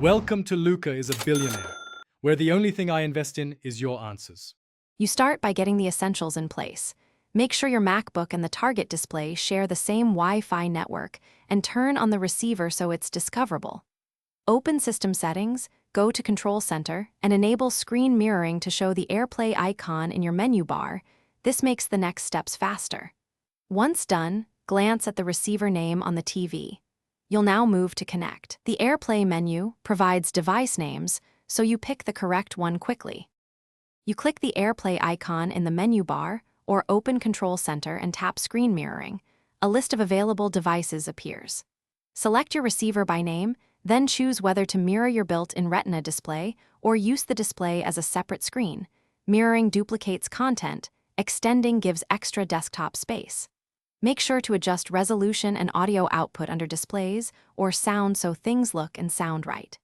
Welcome to Luca is a Billionaire, where the only thing I invest in is your answers. You start by getting the essentials in place. Make sure your MacBook and the target display share the same Wi-Fi network and turn on the receiver so it's discoverable. Open System Settings, go to Control Center, and enable screen mirroring to show the AirPlay icon in your menu bar. This makes the next steps faster. Once done, glance at the receiver name on the TV. You'll now move to Connect. The AirPlay menu provides device names, so you pick the correct one quickly. You click the AirPlay icon in the menu bar or open Control Center and tap Screen Mirroring. A list of available devices appears. Select your receiver by name, then choose whether to mirror your built-in Retina display or use the display as a separate screen. Mirroring duplicates content, extending gives extra desktop space. Make sure to adjust resolution and audio output under displays or sound so things look and sound right.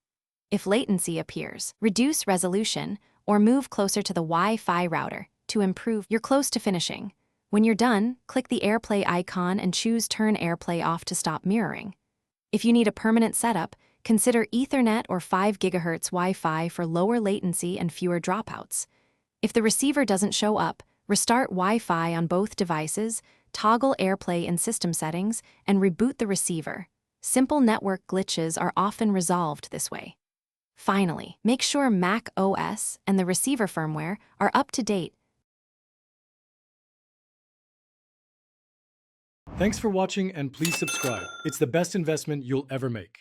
If latency appears, reduce resolution or move closer to the Wi-Fi router to improve. You're close to finishing. When you're done, click the AirPlay icon and choose Turn AirPlay off to stop mirroring. If you need a permanent setup, consider Ethernet or 5 GHz Wi-Fi for lower latency and fewer dropouts. If the receiver doesn't show up, restart Wi-Fi on both devices, toggle AirPlay in system settings, and reboot the receiver. Simple network glitches are often resolved this way. Finally, make sure Mac OS and the receiver firmware are up to date. Thanks for watching and please subscribe. It's the best investment you'll ever make.